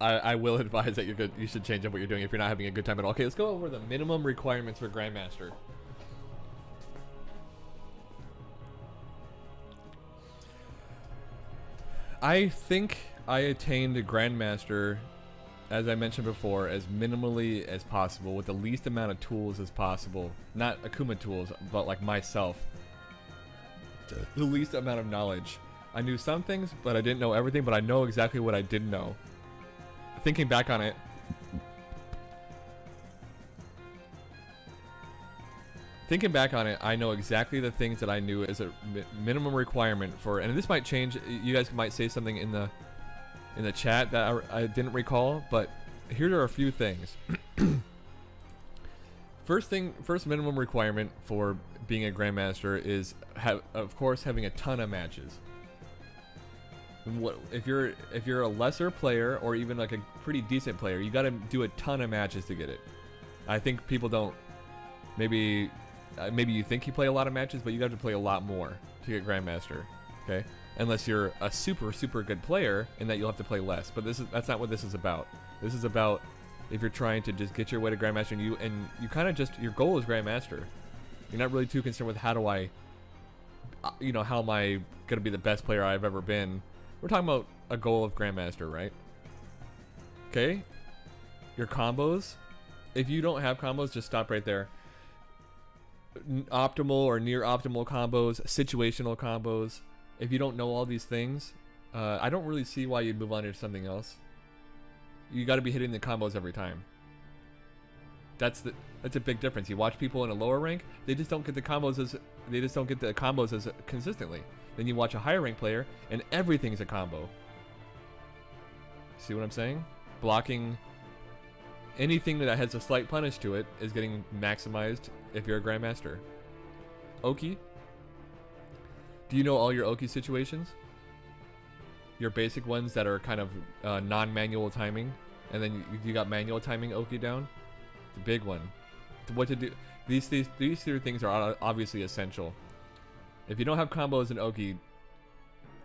I will advise that you should change up what you're doing if you're not having a good time at all. Okay, let's go over the minimum requirements for Grandmaster. I think I attained Grandmaster, as I mentioned before, as minimally as possible, with the least amount of tools as possible. Not Akuma tools, but like myself. The least amount of knowledge. I knew some things, but I didn't know everything, but I know exactly what I didn't know. Thinking back on it, I know exactly the things that I knew as a minimum requirement for, and this might change. You guys might say something in the chat that I didn't recall, but here are a few things. First minimum requirement for being a Grandmaster is, of course, having a ton of matches. If you're a lesser player or even like a pretty decent player, you got to do a ton of matches to get it. I think people don't. Maybe you think you play a lot of matches, but you have to play a lot more to get Grandmaster. Okay, unless you're a super good player, and that you'll have to play less. But that's not what this is about. This is about if you're trying to just get your way to Grandmaster, and you kind of just, your goal is Grandmaster. You're not really too concerned with how am I gonna be the best player I've ever been. We're talking about a goal of Grandmaster, right? Okay? Your combos. If you don't have combos, just stop right there. Optimal or near optimal combos, situational combos. If you don't know all these things, I don't really see why you'd move on to something else. You got to be hitting the combos every time. That's a big difference. You watch people in a lower rank, they just don't get the combos as consistently. Then you watch a higher rank player, and everything's a combo. See what I'm saying? Blocking anything that has a slight punish to it is getting maximized if you're a Grandmaster. Oki. Do you know all your Oki situations? Your basic ones that are kind of non-manual timing, and then you got manual timing Oki down. The big one. What to do? These three things are obviously essential. If you don't have combos in Oki,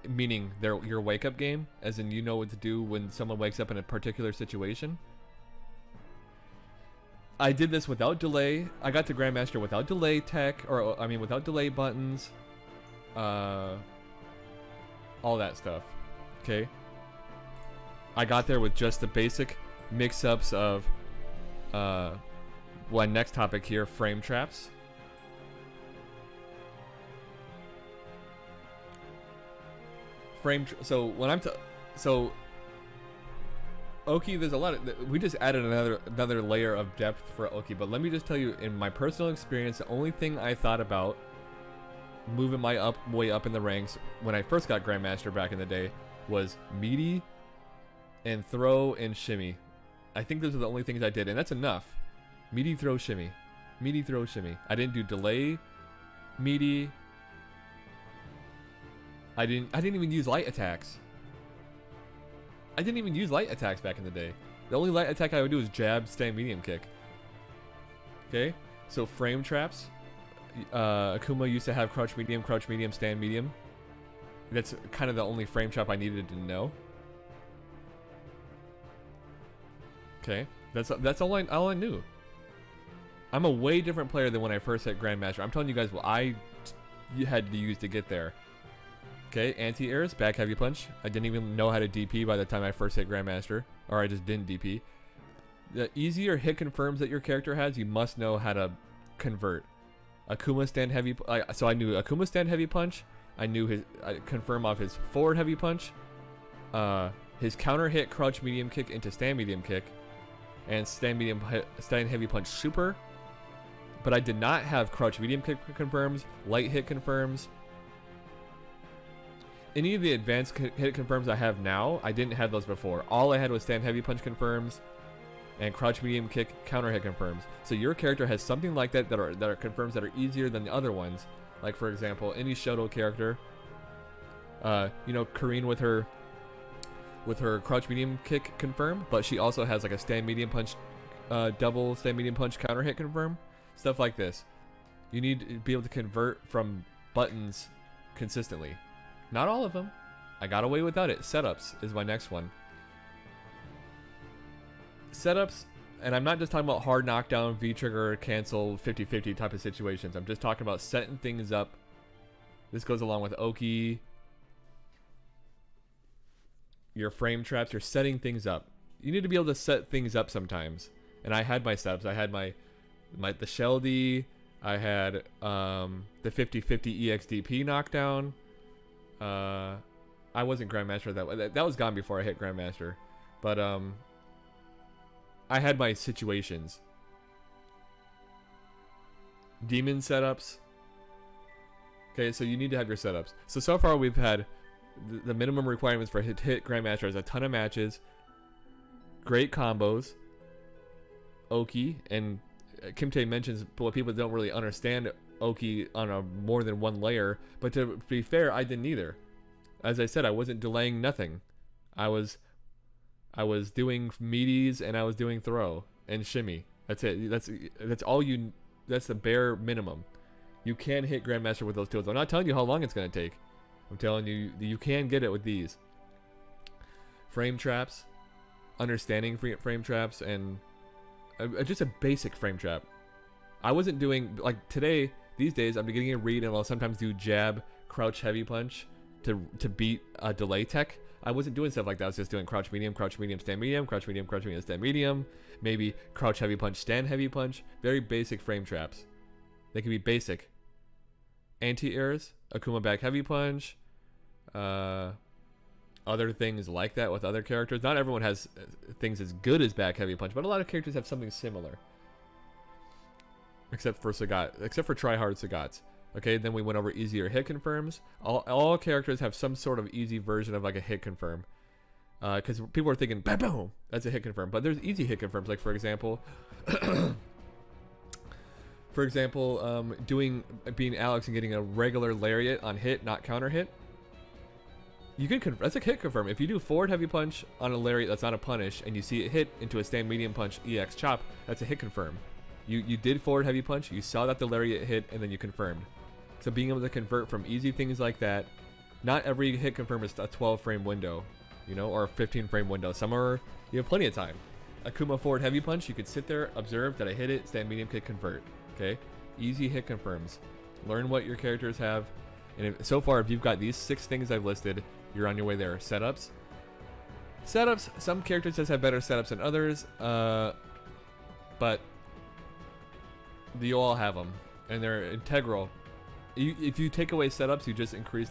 meaning they're your wake-up game, as in you know what to do when someone wakes up in a particular situation. I did this without delay. I got to Grandmaster without delay tech, or I mean without delay buttons. All that stuff. Okay. I got there with just the basic mix-ups of one next topic here, frame traps. So when Oki, there's a lot of, we just added another layer of depth for Oki, but let me just tell you, in my personal experience, the only thing I thought about moving my way up in the ranks when I first got Grandmaster back in the day was meaty and throw and shimmy. I think those are the only things I did, and that's enough. Meaty, throw, shimmy. Meaty, throw, shimmy. I didn't do delay, meaty. I didn't even use light attacks. I didn't even use light attacks back in the day. The only light attack I would do is jab, stand, medium kick. Okay, so frame traps. Akuma used to have crouch, medium, stand, medium. That's kind of the only frame trap I needed to know. Okay, that's all I knew. I'm a way different player than when I first hit Grandmaster. I'm telling you guys what I had to use to get there. Okay, anti-airs, back heavy punch. I didn't even know how to DP by the time I first hit Grandmaster. Or I just didn't DP. The easier hit confirms that your character has, you must know how to convert. Akuma stand heavy, so I knew Akuma stand heavy punch. I knew confirm off his forward heavy punch. His counter hit crouch medium kick into stand medium kick. And stand heavy punch super. But I did not have crouch medium kick confirms, light hit confirms. Any of the advanced hit confirms I have now, I didn't have those before. All I had was stand heavy punch confirms and crouch medium kick counter hit confirms. So your character has something like that that are confirms that are easier than the other ones. Like for example, any Shoto character, Karine with her crouch medium kick confirm, but she also has like a stand medium punch, double stand medium punch counter hit confirm, stuff like this. You need to be able to convert from buttons consistently. Not all of them. I got away without it. Setups is my next one. setups, and I'm not just talking about hard knockdown, V-trigger, cancel, 50-50 type of situations. I'm just talking about setting things up. This goes along with Oki. Your frame traps, you're setting things up. You need to be able to set things up sometimes. And I had my setups. I had the Sheldy. I had the 50-50 EXDP knockdown. I wasn't Grandmaster that was gone before I hit Grandmaster. But I had my situations. Demon setups. Okay, so you need to have your setups. So far we've had the minimum requirements for hit Grandmaster is a ton of matches, great combos, Oki, and Kimte mentions what people don't really understand Oki on a more than one layer, but to be fair, I didn't either. As I said, I wasn't delaying nothing. I was doing meaties and I was doing throw and shimmy. That's it. That's all you. That's the bare minimum. You can hit Grandmaster with those tools. I'm not telling you how long it's going to take. I'm telling you, you can get it with these. Frame traps, understanding frame traps, and just a basic frame trap. I wasn't doing, like today, these days, I'm beginning to read and I'll sometimes do jab, crouch, heavy punch to beat a delay tech. I wasn't doing stuff like that. I was just doing crouch, medium, stand medium, crouch, medium, stand medium. Maybe crouch, heavy punch, stand heavy punch. Very basic frame traps. They can be basic. Anti-airs, Akuma back heavy punch, other things like that with other characters. Not everyone has things as good as back heavy punch, but a lot of characters have something similar. Except for Sagat, except for tryhard Sagats. Okay, then we went over easier hit confirms. All characters have some sort of easy version of like a hit confirm. Because people are thinking, bam, boom, that's a hit confirm. But there's easy hit confirms, like for example, being Alex and getting a regular lariat on hit, not counter hit. You can that's a hit confirm. If you do forward heavy punch on a lariat that's not a punish, and you see it hit into a stand medium punch EX chop, that's a hit confirm. You did forward heavy punch, you saw that the lariat hit, and then you confirmed. So being able to convert from easy things like that, not every hit confirm is a 12 frame window, or a 15 frame window. Some are, you have plenty of time. Akuma forward heavy punch, you could sit there, observe that I hit it, stand medium, kick, convert. Okay, easy hit confirms. Learn what your characters have, and so far, if you've got these 6 things I've listed, you're on your way there. Setups. Some characters just have better setups than others, but you all have them, and they're integral. If you take away setups, you just increase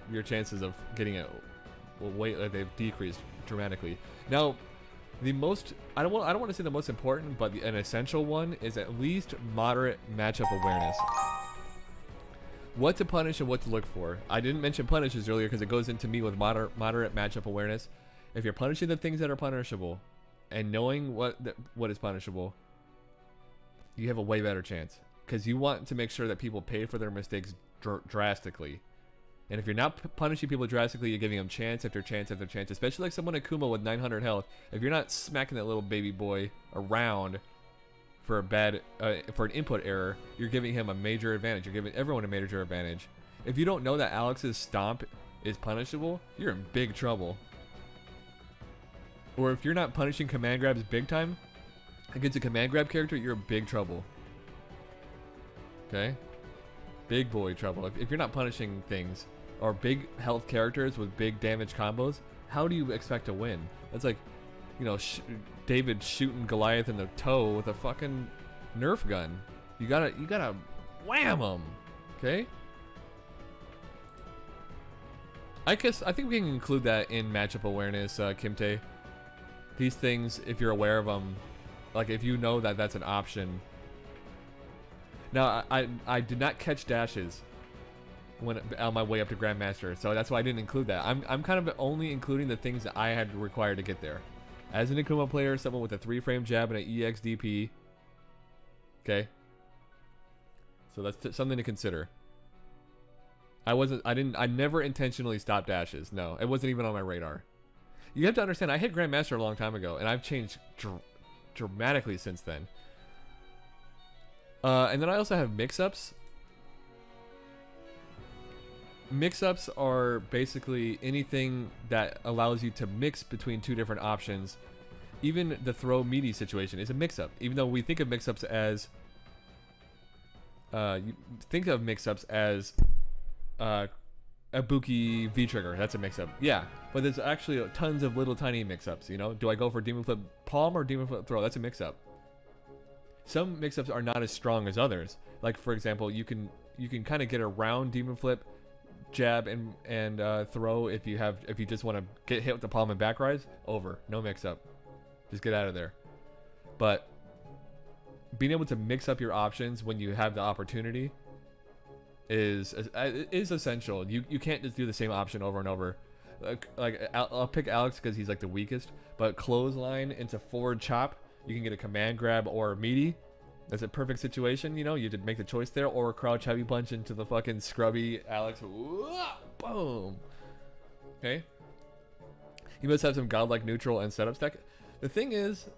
your chances of getting it. They've decreased dramatically. Now, the most I don't want to say the most important, but an essential one is at least moderate matchup awareness. What to punish and what to look for. I didn't mention punishes earlier because it goes into me with moderate matchup awareness. If you're punishing the things that are punishable, and knowing what is punishable, you have a way better chance. Because you want to make sure that people pay for their mistakes drastically. And if you're not punishing people drastically, you're giving them chance after chance after chance. Especially like someone Akuma with 900 health. If you're not smacking that little baby boy around for for an input error, you're giving him a major advantage. You're giving everyone a major advantage. If you don't know that Alex's stomp is punishable, you're in big trouble. Or if you're not punishing command grabs big time against a command grab character, you're in big trouble. Okay? Big boy trouble. If you're not punishing things or big health characters with big damage combos, how do you expect to win? That's like, David shooting Goliath in the toe with a fucking Nerf gun. You gotta wham him. Okay? I think we can include that in matchup awareness, Kimte. These things, if you're aware of them, like if you know that that's an option. Now, I did not catch dashes when on my way up to Grandmaster, so that's why I didn't include that. I'm kind of only including the things that I had required to get there. As an Akuma player, someone with a 3-frame jab and an EXDP. Okay. So that's something to consider. I never intentionally stopped dashes. No, it wasn't even on my radar. You have to understand, I hit Grandmaster a long time ago, and I've changed dramatically since then. And then I also have mix-ups. Mix-ups are basically anything that allows you to mix between two different options even the throw meaty situation is a mix-up. Even though we think of mix-ups as you think of mix-ups as a Buki V-trigger. That's a mix-up. Yeah, but there's actually tons of little tiny mix-ups, you know? Do I go for demon flip palm or demon flip throw? That's a mix-up. Some mix-ups are not as strong as others. Like, for example, you can kind of get around demon flip, jab, and throw if you just want to get hit with the palm and back rise. Over. No mix-up. Just get out of there. But being able to mix up your options when you have the opportunity is essential. You can't just do the same option over and over. Like I'll pick Alex because he's like the weakest, but clothesline into forward chop, you can get a command grab or a meaty. That's a perfect situation, you know. You did make the choice there, or crouch heavy punch into the fucking scrubby Alex. Boom. Okay. He must have some godlike neutral and setup stack. The thing is,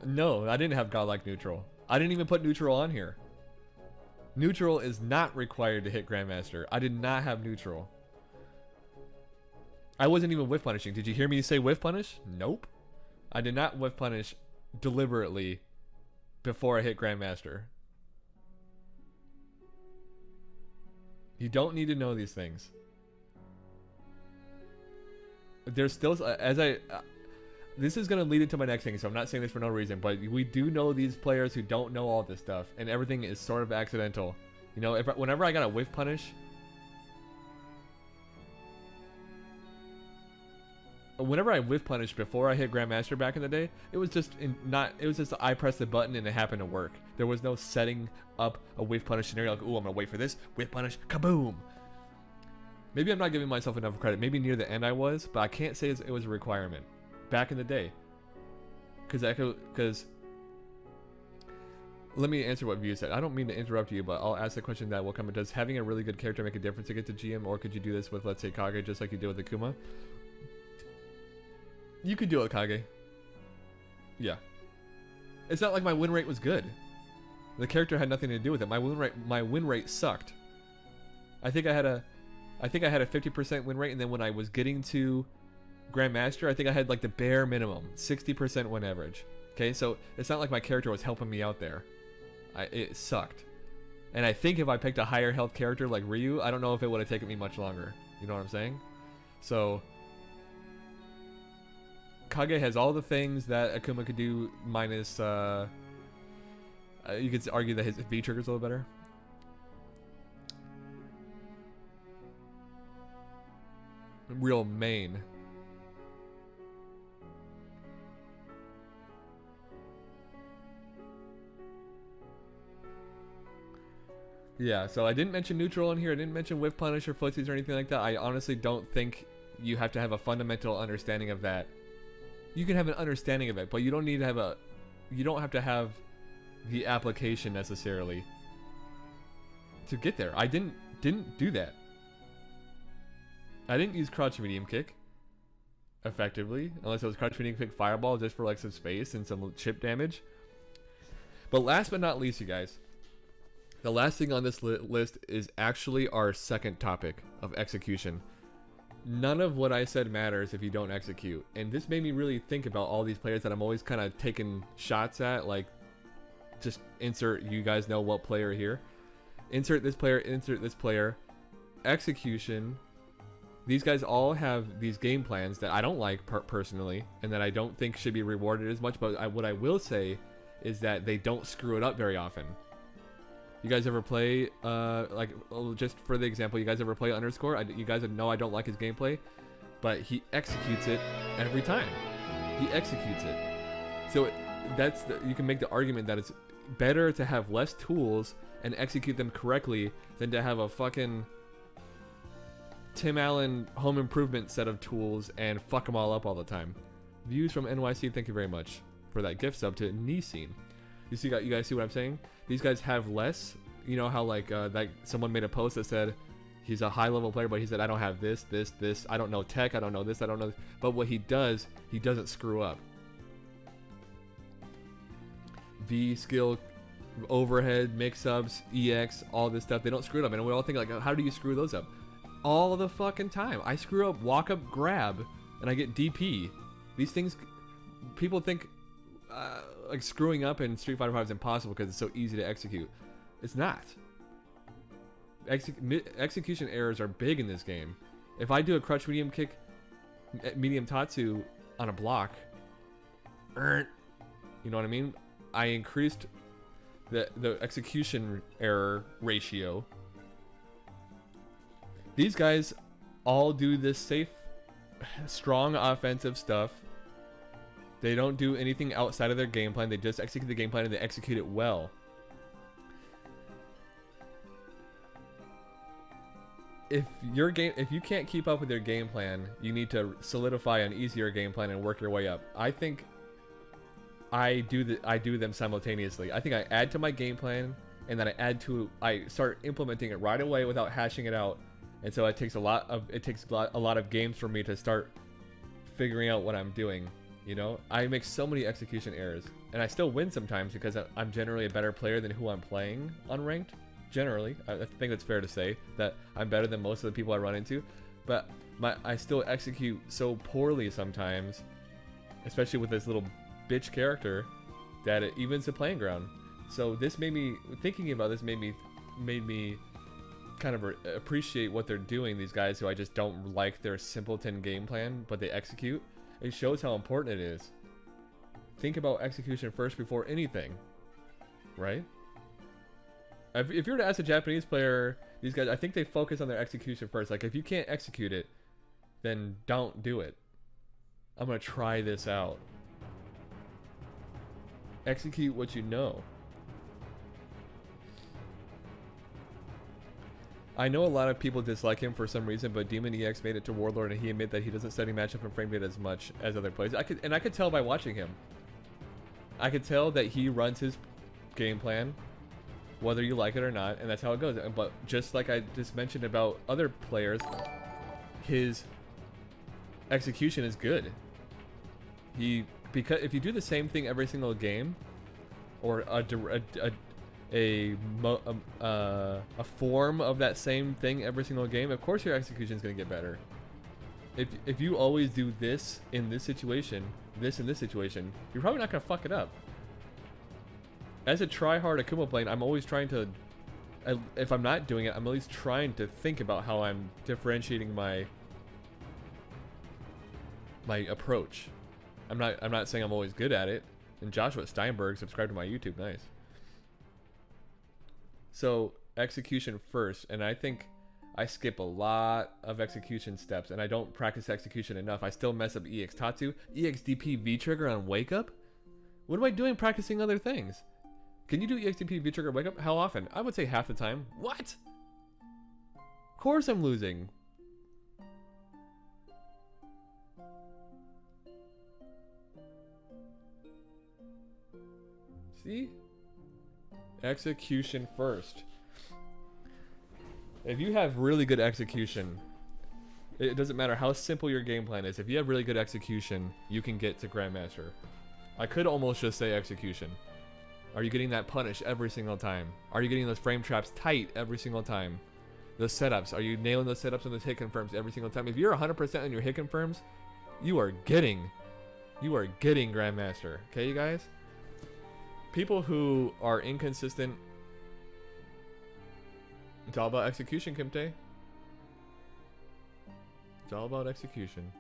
no, I didn't have godlike neutral. I didn't even put neutral on here. Neutral is not required to hit Grandmaster. I did not have neutral. I wasn't even whiff punishing. Did you hear me say whiff punish? Nope. I did not whiff punish deliberately before I hit Grandmaster. You don't need to know these things. There's still, this is going to lead into my next thing, so I'm not saying this for no reason, but we do know these players who don't know all this stuff, and everything is sort of accidental. You know, whenever I got a whiff punish, whenever I whiff punished before I hit Grandmaster back in the day, it was just I pressed the button and it happened to work. There was no setting up a whiff punish scenario like, ooh, I'm gonna wait for this, whiff punish, kaboom. Maybe I'm not giving myself enough credit. Maybe near the end I was, but I can't say it was a requirement back in the day. Because let me answer what View said. I don't mean to interrupt you, but I'll ask the question that will come. Does having a really good character make a difference to get to GM, or could you do this with, let's say, Kage, just like you did with Akuma? You could do it with Kage. Yeah. It's not like my win rate was good. The character had nothing to do with it. My win rate sucked. I think I had a 50% win rate, and then when I was getting to Grandmaster, I think I had like the bare minimum, 60% win average. Okay, so it's not like my character was helping me out there. It sucked. And I think if I picked a higher health character like Ryu, I don't know if it would have taken me much longer. You know what I'm saying? So Kage has all the things that Akuma could do, minus you could argue that his V trigger's a little better. Real main. Yeah, so I didn't mention neutral in here. I didn't mention whiff punish or footsies or anything like that. I honestly don't think you have to have a fundamental understanding of that. You can have an understanding of it, but you don't need to have a... You don't have to have the application necessarily to get there. I didn't do that. I didn't use crouch medium kick effectively, unless it was crouch medium kick fireball just for like some space and some chip damage. But last but not least, you guys, the last thing on this list is actually our second topic of execution. None of what I said matters if you don't execute. And this made me really think about all these players that I'm always kind of taking shots at, like just insert, you guys know what player here. Insert this player. Execution. These guys all have these game plans that I don't like personally, and that I don't think should be rewarded as much, but what I will say is that they don't screw it up very often. You guys ever play, like, just for the example, you guys ever play Underscore? You guys know I don't like his gameplay, but he executes it every time. He executes it. So you can make the argument that it's better to have less tools and execute them correctly than to have a fucking Tim Allen home improvement set of tools and fuck them all up all the time. Views from NYC, thank you very much for that gift sub to Niseen. You guys see what I'm saying? These guys have less. You know how like someone made a post that said he's a high level player, but he said I don't have this. I don't know tech. I don't know this. I don't know. But what he does, he doesn't screw up. V skill, overhead, mix-ups, EX, all this stuff. They don't screw it up, and we all think like, how do you screw those up? All the fucking time. I screw up walk up grab, and I get DP. These things, people think like screwing up in Street Fighter 5 is impossible because it's so easy to execute. It's not. Execution errors are big in this game. If I do a crutch medium kick, medium tatsu on a block, you know what I mean? I increased the execution error ratio. These guys all do this safe, strong offensive stuff. They don't do anything outside of their game plan. They just execute the game plan and they execute it well. If you can't keep up with your game plan, you need to solidify an easier game plan and work your way up. I think I do them simultaneously. I think I add to my game plan and then I start implementing it right away without hashing it out. And so it takes a lot of games for me to start figuring out what I'm doing. You know, I make so many execution errors, and I still win sometimes because I'm generally a better player than who I'm playing unranked. Generally, I think that's fair to say that I'm better than most of the people I run into, but I still execute so poorly sometimes, especially with this little bitch character, that it evens the playing ground. So this thinking about this made me kind of appreciate what they're doing. These guys who I just don't like their simpleton game plan, but they execute. It shows how important it is. Think about execution first before anything, right? If you were to ask a Japanese player, these guys, I think they focus on their execution first. Like, if you can't execute it, then don't do it. I'm gonna try this out. Execute what you know. I know a lot of people dislike him for some reason, but Demon EX made it to Warlord, and he admitted that he doesn't study matchup and frame rate as much as other players. I could tell by watching him. I could tell that he runs his game plan, whether you like it or not, and that's how it goes. But just like I just mentioned about other players, his execution is good. Because if you do the same thing every single game, or a form of that same thing every single game, of course your execution is going to get better. If you always do this in this situation, this in this situation, you're probably not going to fuck it up. As a try-hard Akuma plane, I'm always trying to, if I'm not doing it, I'm always trying to think about how I'm differentiating my approach. I'm not saying I'm always good at it. And Joshua Steinberg subscribed to my YouTube, nice. So execution first, and I think I skip a lot of execution steps, and I don't practice execution enough. I still mess up EX Tatsu, EX DP V trigger on wake up. What am I doing practicing other things? Can you do EX DP V trigger wake up? How often? I would say half the time. What? Of course I'm losing. See? Execution first. If you have really good execution, it doesn't matter how simple your game plan is. If you have really good execution, you can get to Grandmaster. I could almost just say execution. Are you getting that punish every single time? Are you getting those frame traps tight every single time? The setups, are you nailing those setups and those hit confirms every single time? If you're 100% on your hit confirms, you are getting Grandmaster. Okay, you guys? People who are inconsistent, it's all about execution, Kimte. It's all about execution.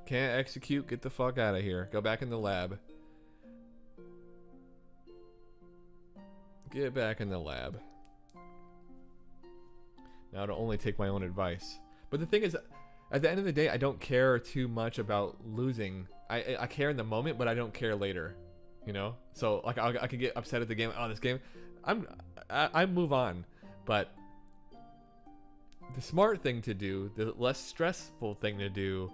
Can't execute, get the fuck out of here. Go back in the lab. Get back in the lab. Now to only take my own advice. But the thing is, at the end of the day, I don't care too much about losing. I care in the moment, but I don't care later. You know, so like I could get upset at the game. Oh, this game, I move on. But the smart thing to do, the less stressful thing to do,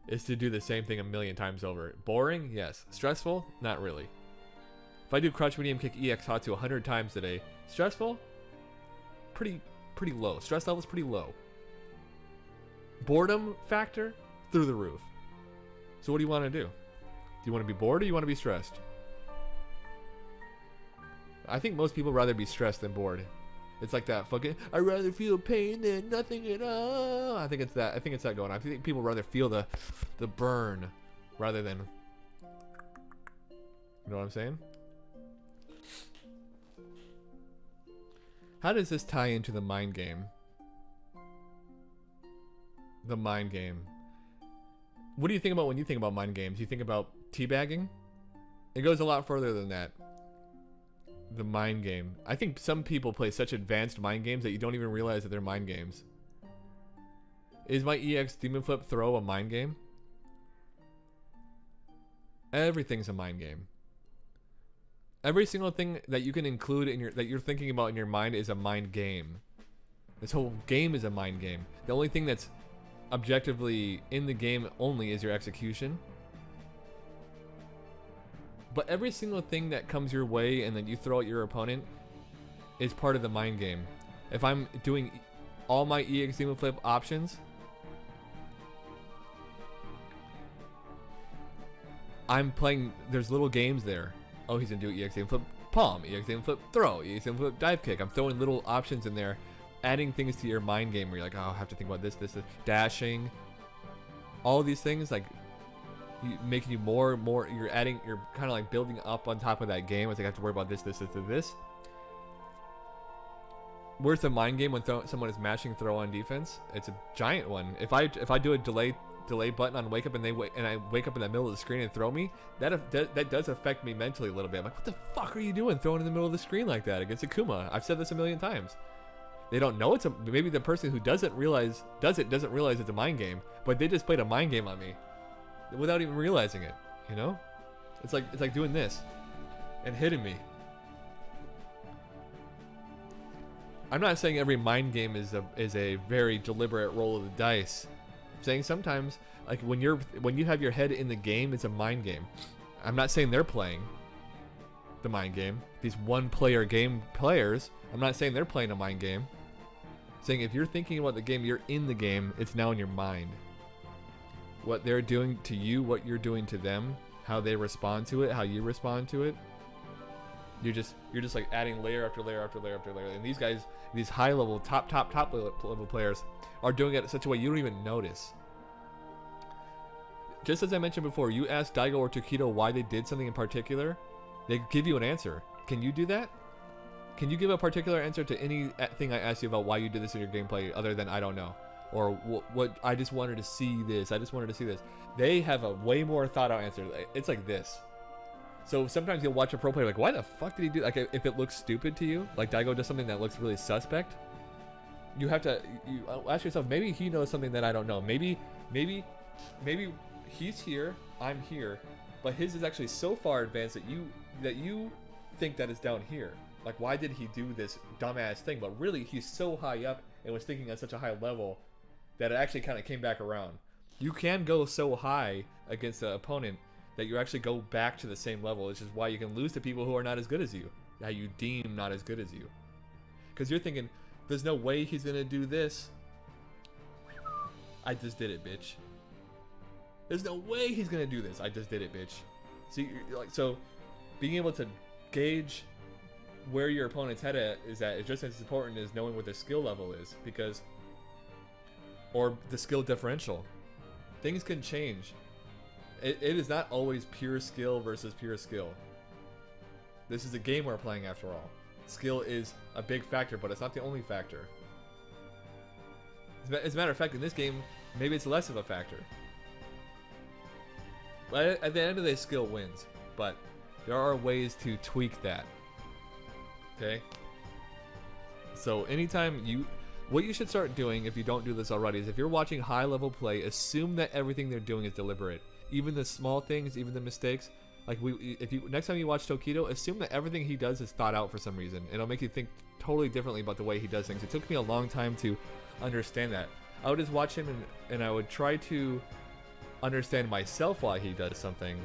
is to do the same thing a million times over. Boring, yes. Stressful, not really. If I do crutch medium kick EX Hatsu 100 times today, stressful, pretty low. Stress level's pretty low. Boredom factor through the roof. So what do you want to do? Do you want to be bored or do you want to be stressed? I think most people rather be stressed than bored. It's like that fucking, I'd rather feel pain than nothing at all. I think it's that going on. I think people rather feel the burn rather than, you know what I'm saying? How does this tie into the mind game? The mind game. What do you think about when you think about mind games? You think about teabagging? It goes a lot further than that. The mind game. I think some people play such advanced mind games that you don't even realize that they're mind games. Is my EX Demon Flip throw a mind game? Everything's a mind game. Every single thing that you can include in your that you're thinking about in your mind is a mind game. This whole game is a mind game. The only thing that's objectively in the game only is your execution. But every single thing that comes your way and then you throw at your opponent is part of the mind game. If I'm doing all my EX Demon Flip options, I'm playing, there's little games there. Oh, he's gonna do EX Demon Flip palm, EX Demon Flip throw, EX Demon Flip dive kick. I'm throwing little options in there, adding things to your mind game where you're like, oh, I have to think about this, dashing. All these things, like, making you more, you're kind of like building up on top of that game. It's like I have to worry about this. Where's the mind game when someone is mashing throw on defense? It's a giant one. If I do a delay button on wake up and I wake up in the middle of the screen and throw me, that does affect me mentally a little bit. I'm like, what the fuck are you doing throwing in the middle of the screen like that against Akuma? I've said this a million times. They don't know maybe the person who doesn't realize it's a mind game, but they just played a mind game on me without even realizing it, you know? It's like doing this and hitting me. I'm not saying every mind game is a very deliberate roll of the dice. I'm saying sometimes, like when you have your head in the game, it's a mind game. I'm not saying they're playing the mind game. These one-player game players, I'm not saying they're playing a mind game. I'm saying if you're thinking about the game, you're in the game. It's now in your mind. What they're doing to you, what you're doing to them, how they respond to it, how you respond to it. You're just like adding layer after layer after layer after layer. And these guys, these high level, top level players are doing it in such a way you don't even notice. Just as I mentioned before, you ask Daigo or Tokido why they did something in particular, they give you an answer. Can you do that? Can you give a particular answer to anything I ask you about why you did this in your gameplay other than I don't know? Or what I just wanted to see this. I just wanted to see this. They have a way more thought out answer. It's like this. So sometimes you'll watch a pro player like, why the fuck did he do? Like if it looks stupid to you, like Daigo does something that looks really suspect, you have to ask yourself, maybe he knows something that I don't know. Maybe he's here, I'm here, but his is actually so far advanced that you think that it's down here. Like, why did he do this dumbass thing? But really, he's so high up and was thinking at such a high level that it actually kind of came back around. You can go so high against the opponent that you actually go back to the same level, which is why you can lose to people who are not as good as you, that you deem not as good as you. Because you're thinking, there's no way he's going to do this. I just did it, bitch. There's no way he's going to do this. I just did it, bitch. See, like, so being able to gauge where your opponent's head at is just as important as knowing what their skill level is, because, or the skill differential. Things can change. It is not always pure skill versus pure skill. This is a game we're playing after all. Skill is a big factor, but it's not the only factor. As a matter of fact, in this game, maybe it's less of a factor. But at the end of the day, skill wins. But there are ways to tweak that. Okay? So anytime what you should start doing, if you don't do this already, is if you're watching high level play, assume that everything they're doing is deliberate. Even the small things, even the mistakes. Like next time you watch Tokido, assume that everything he does is thought out for some reason. It'll make you think totally differently about the way he does things. It took me a long time to understand that. I would just watch him and I would try to understand myself why he does something,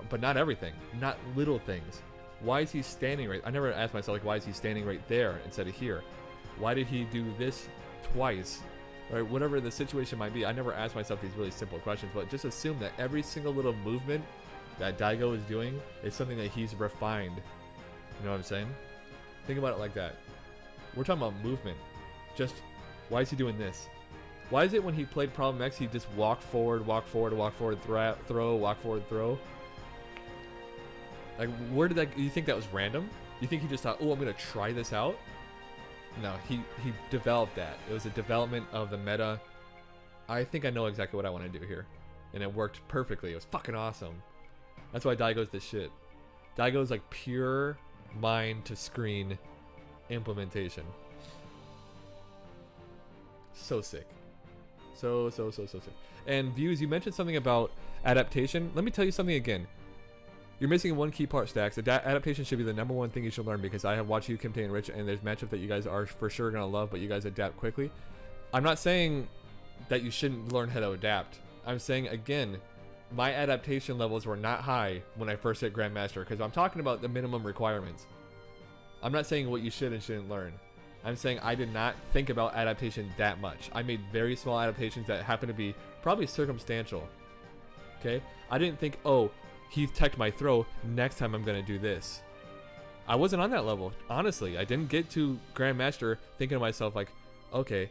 but not everything, not little things. Why is he standing right? I never asked myself, like, why is he standing right there instead of here? Why did he do this twice? Or whatever the situation might be. I never asked myself these really simple questions, but just assume that every single little movement that Daigo is doing is something that he's refined. You know what I'm saying? Think about it like that. We're talking about movement. Just, why is he doing this? Why is it when he played Problem X, he just walk forward, throw, walk forward, throw? Like, where did that? You think that was random? You think he just thought, oh, I'm gonna try this out? No, he developed that. It was a development of the meta. I think I know exactly what I want to do here, and it worked perfectly. It was fucking awesome. That's why Daigo's the shit. Daigo's like pure mind to screen implementation. So sick. So sick. And Views, you mentioned something about adaptation. Let me tell you something again. You're missing one key part, Stacks. Adaptation should be the #1 thing you should learn, because I have watched you, Kimte, and Rich, and there's matchups that you guys are for sure going to love, but you guys adapt quickly. I'm not saying that you shouldn't learn how to adapt. I'm saying, again, my adaptation levels were not high when I first hit Grandmaster, because I'm talking about the minimum requirements. I'm not saying what you should and shouldn't learn. I'm saying I did not think about adaptation that much. I made very small adaptations that happen to be probably circumstantial. Okay? I didn't think, oh, he teched my throw, next time I'm going to do this. I wasn't on that level, honestly. I didn't get to Grandmaster thinking to myself like, okay,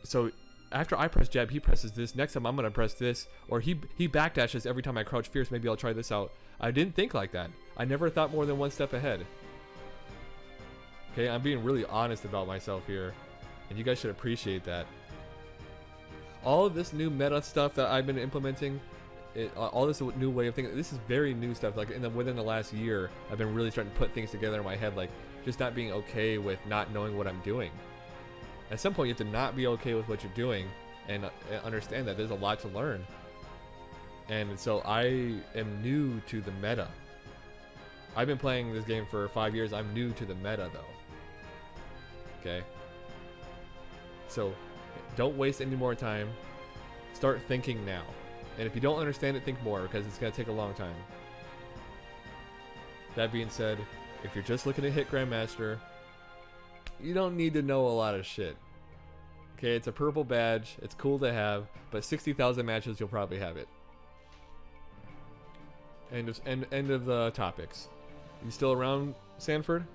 so after I press jab, he presses this. Next time I'm going to press this. Or he backdashes every time I crouch fierce. Maybe I'll try this out. I didn't think like that. I never thought more than one step ahead. Okay, I'm being really honest about myself here, and you guys should appreciate that. All of this new meta stuff that I've been implementing, all this new way of thinking, this is very new stuff. Like within the last year, I've been really starting to put things together in my head, like just not being okay with not knowing what I'm doing. At some point, you have to not be okay with what you're doing and understand that there's a lot to learn. And so I am new to the meta. I've been playing this game for 5 years. I'm new to the meta, though. Okay? So don't waste any more time. Start thinking now. And if you don't understand it, think more, because it's going to take a long time. That being said, if you're just looking to hit Grandmaster, you don't need to know a lot of shit. Okay, it's a purple badge. It's cool to have, but 60,000 matches, you'll probably have it. End of the topics. You still around, Sanford?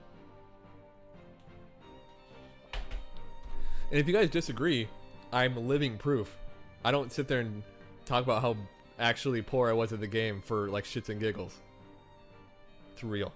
And if you guys disagree, I'm living proof. I don't sit there and talk about how actually poor I was at the game for like shits and giggles. It's real.